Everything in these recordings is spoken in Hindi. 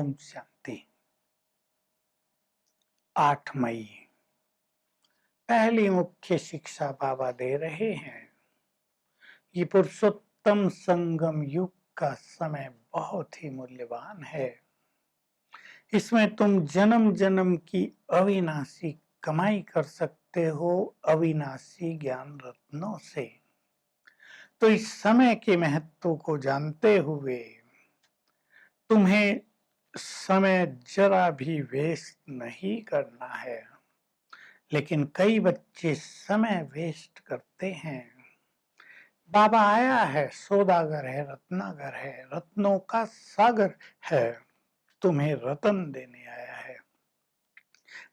ओम शांति। 8 मई पहली मुख्य शिक्षा बाबा दे रहे हैं। ये पुरुषोत्तम संगम युग का समय बहुत ही मूल्यवान है। इसमें तुम जन्म जन्म की अविनाशी कमाई कर सकते हो, अविनाशी ज्ञान रत्नों से। तो इस समय के महत्व को जानते हुए तुम्हें समय जरा भी वेस्ट नहीं करना है। लेकिन कई बच्चे समय वेस्ट करते हैं। बाबा आया है, सौदागर है, रत्नागर है, रत्नों का सागर है, तुम्हें रतन देने आया है,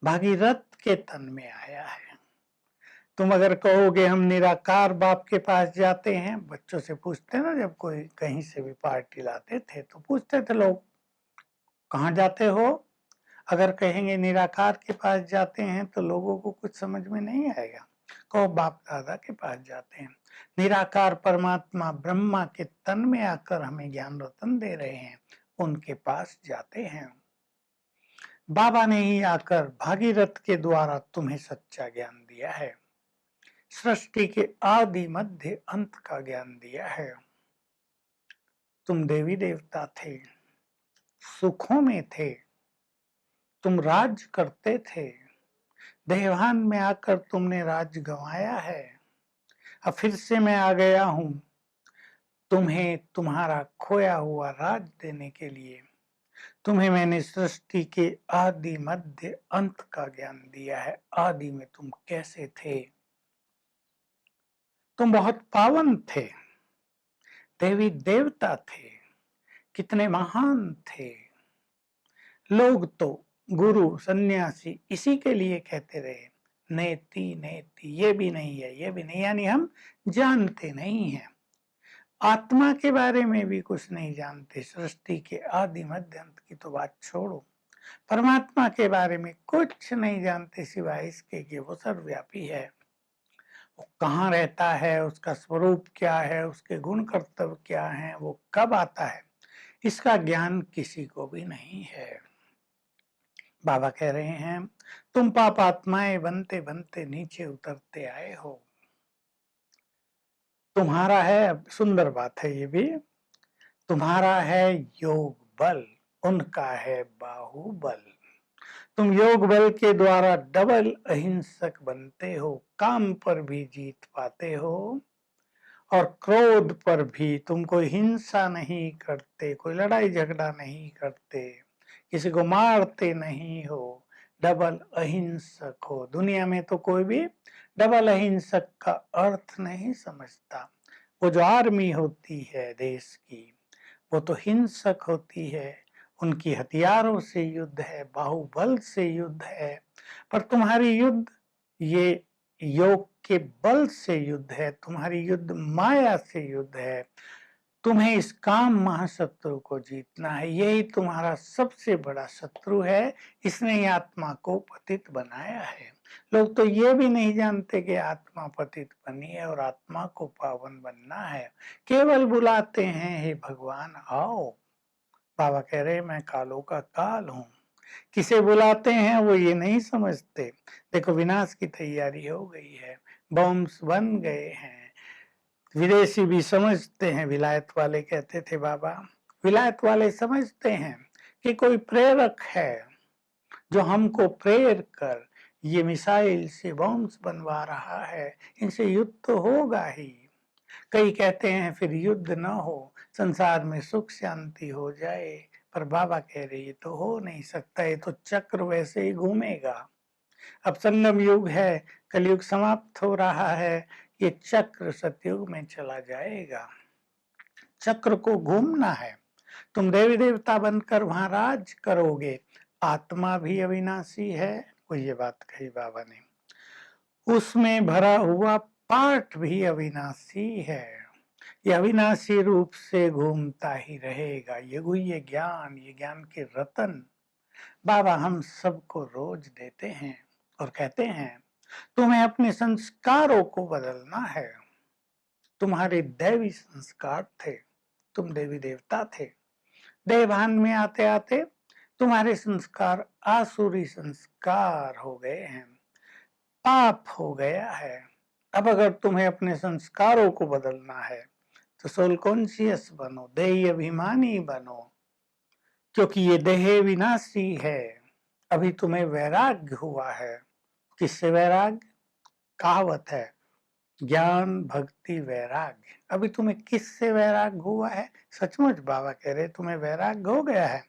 भागीरथ के तन में आया है। तुम अगर कहोगे हम निराकार बाप के पास जाते हैं, बच्चों से पूछते ना, जब कोई कहीं से भी पार्टी लाते थे तो पूछते थे लोग कहाँ जाते हो। अगर कहेंगे निराकार के पास जाते हैं तो लोगों को कुछ समझ में नहीं आएगा। कहो बाप दादा के पास जाते हैं। निराकार परमात्मा ब्रह्मा के तन में आकर हमें ज्ञान रतन दे रहे हैं, उनके पास जाते हैं। बाबा ने ही आकर भागीरथ के द्वारा तुम्हें सच्चा ज्ञान दिया है। सृष्टि के आदि मध्य अंत का ज्ञान दिया है। तुम देवी देवता थे, सुखों में थे, तुम राज करते थे। देहभान में आकर तुमने राज गंवाया है। अब फिर से मैं आ गया हूं तुम्हें तुम्हारा खोया हुआ राज देने के लिए। तुम्हें मैंने सृष्टि के आदि मध्य अंत का ज्ञान दिया है। आदि में तुम कैसे थे। तुम बहुत पावन थे, देवी देवता थे, कितने महान थे। लोग तो गुरु सन्यासी इसी के लिए कहते रहे, नेति नेति, ये भी नहीं है, ये भी नहीं, यानी हम जानते नहीं हैं। आत्मा के बारे में भी कुछ नहीं जानते। सृष्टि के आदि मध्य अंत की तो बात छोड़ो, परमात्मा के बारे में कुछ नहीं जानते सिवाय इसके कि वो सर्वव्यापी है। वो कहाँ रहता है, उसका स्वरूप क्या है, उसके गुण कर्तव्य क्या है, वो कब आता है, इसका ज्ञान किसी को भी नहीं है। बाबा कह रहे हैं तुम पापात्माएं बनते बनते नीचे उतरते आए हो। तुम्हारा है, सुंदर बात है ये भी, तुम्हारा है योग बल, उनका है बाहुबल। तुम योग बल के द्वारा डबल अहिंसक बनते हो, काम पर भी जीत पाते हो और क्रोध पर भी। तुम कोई हिंसा नहीं करते, कोई लड़ाई झगड़ा नहीं करते, किसी को मारते नहीं हो, डबल अहिंसक हो। दुनिया में तो कोई भी डबल अहिंसक का अर्थ नहीं समझता। वो जो आर्मी होती है देश की, वो तो हिंसक होती है, उनकी हथियारों से युद्ध है, बाहुबल से युद्ध है। पर तुम्हारी युद्ध ये योग के बल से युद्ध है, तुम्हारी युद्ध माया से युद्ध है। तुम्हें इस काम महाशत्रु को जीतना है, यही तुम्हारा सबसे बड़ा शत्रु है। इसने ही आत्मा को पतित बनाया है। लोग तो ये भी नहीं जानते कि आत्मा पतित बनी है और आत्मा को पावन बनना है। केवल बुलाते हैं हे भगवान आओ। बाबा कह रहे मैं कालों का काल हूँ। किसे बुलाते हैं वो ये नहीं समझते। देखो विनाश की तैयारी हो गई है, बॉम्ब्स बन गए हैं। विदेशी भी समझते हैं, विलायत वाले कहते थे बाबा, विलायत वाले समझते हैं कि कोई प्रेरक है जो हमको प्रेर कर ये मिसाइल से बॉम्ब्स बनवा रहा है, इनसे युद्ध तो होगा ही। कई कहते हैं फिर युद्ध न हो, संसार में सुख शांति हो जाए। पर बाबा कह रहे ये तो हो नहीं सकता, ये तो चक्र वैसे ही घूमेगा। अब संगम युग है, कलयुग समाप्त हो रहा है, ये चक्र सतयुग में चला जाएगा। चक्र को घूमना है। तुम देवी देवता बनकर वहां राज करोगे। आत्मा भी अविनाशी है, वो ये बात कही बाबा ने। उसमें भरा हुआ पाठ भी अविनाशी है, ये अविनाशी रूप से घूमता ही रहेगा। ये ज्ञान, ये ज्ञान के रतन बाबा हम सबको रोज देते हैं और कहते हैं तुम्हें अपने संस्कारों को बदलना है। तुम्हारे दैवी संस्कार थे, तुम देवी देवता थे। देवभान में आते आते तुम्हारे संस्कार आसुरी संस्कार हो गए हैं, पाप हो गया है। अब अगर तुम्हें अपने संस्कारों को बदलना है तो सोल कॉन्शियस बनो, देही अभिमानी बनो, क्योंकि ये देह विनाशी है। अभी तुम्हें वैराग्य हुआ है। किससे वैराग्य? कहावत है, ज्ञान भक्ति वैराग्य। अभी तुम्हें किससे वैराग्य हुआ है? सचमुच बाबा कह रहे तुम्हें वैराग्य हो गया है।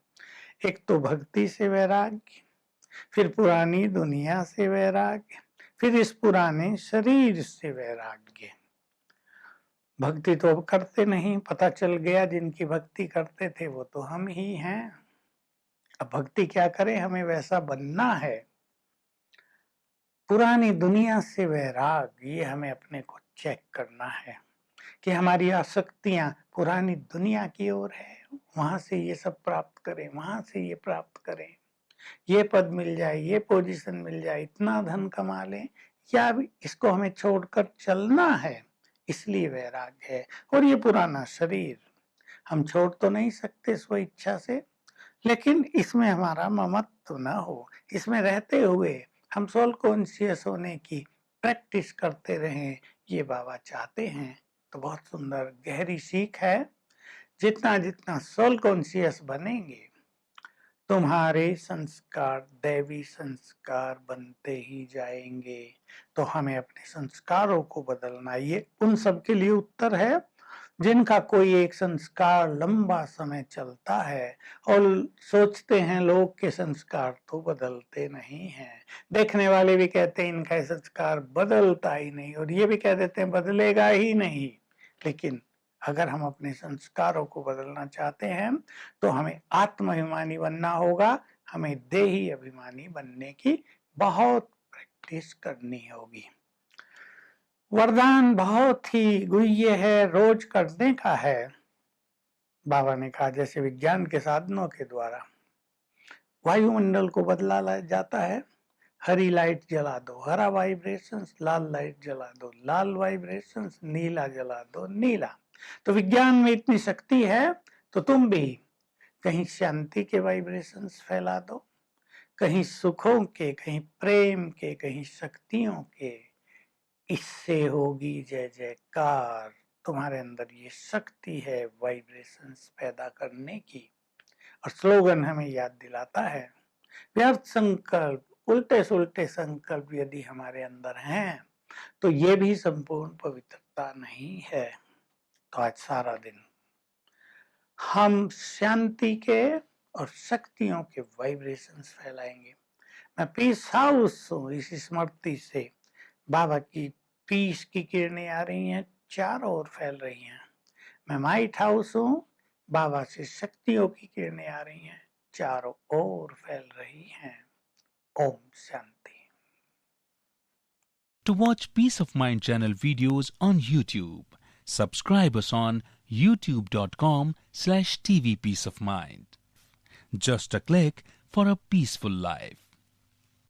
एक तो भक्ति से वैराग्य, फिर पुरानी दुनिया से वैराग्य, फिर इस पुराने शरीर से वैराग्य। भक्ति तो अब करते नहीं, पता चल गया जिनकी भक्ति करते थे वो तो हम ही हैं। अब भक्ति क्या करें, हमें वैसा बनना है। पुरानी दुनिया से वैराग्य, ये हमें अपने को चेक करना है कि हमारी आसक्तियां पुरानी दुनिया की ओर है। वहां से ये सब प्राप्त करें, वहां से ये प्राप्त करें, ये पद मिल जाए, ये पोजीशन मिल जाए, इतना धन कमा लें, या इसको हमें छोड़कर चलना है, इसलिए वैराग्य है। और ये पुराना शरीर हम छोड़ तो नहीं सकते स्व इच्छा से, लेकिन इसमें हमारा ममत्व न हो। इसमें रहते हुए हम सोल कॉन्शियस होने की प्रैक्टिस करते रहें, ये बाबा चाहते हैं। तो बहुत सुंदर गहरी सीख है। जितना जितना सोल कॉन्शियस बनेंगे, तुम्हारे संस्कार दैवी संस्कार बनते ही जाएंगे। तो हमें अपने संस्कारों को बदलना, ये उन सब के लिए उत्तर है जिनका कोई एक संस्कार लंबा समय चलता है और सोचते हैं लोग के संस्कार तो बदलते नहीं हैं। देखने वाले भी कहते हैं इनका संस्कार बदलता ही नहीं, और ये भी कह देते हैं बदलेगा ही नहीं। लेकिन अगर हम अपने संस्कारों को बदलना चाहते हैं तो हमें आत्माभिमानी बनना होगा। हमें देही अभिमानी बनने की बहुत प्रैक्टिस करनी होगी। वरदान बहुत ही गुह्य है, रोज करने का है। बाबा ने कहा जैसे विज्ञान के साधनों के द्वारा वायुमंडल को बदला जाता है। हरी लाइट जला दो, हरा वाइब्रेशंस, लाल लाइट जला दो, लाल वाइब्रेशंस, नीला जला दो, नीला। तो विज्ञान में इतनी शक्ति है, तो तुम भी कहीं शांति के वाइब्रेशंस फैला दो, कहीं सुखों के, कहीं प्रेम के, कहीं शक्तियों के। इससे होगी जय जयकार। तुम्हारे अंदर ये शक्ति है वाइब्रेशंस पैदा करने की। और स्लोगन हमें याद दिलाता है, व्यर्थ संकल्प, उल्टे सुलटे संकल्प यदि हमारे अंदर हैं तो ये भी संपूर्ण पवित्रता नहीं है। तो आज सारा दिन हम शांति के और शक्तियों के वाइब्रेशंस फैलाएंगे। मैं पीस हाउस हूँ, इस स्मृति से बाबा की पीस की किरणें आ रही हैं, चारों ओर फैल रही हैं। मैं माइट हाउस हूँ, बाबा से शक्तियों की किरणें आ रही हैं, चारों ओर फैल रही हैं। Om Shanti. To watch Peace of Mind channel videos on YouTube, subscribe us on youtube.com/tvpeaceofmind. Just a click for a peaceful life.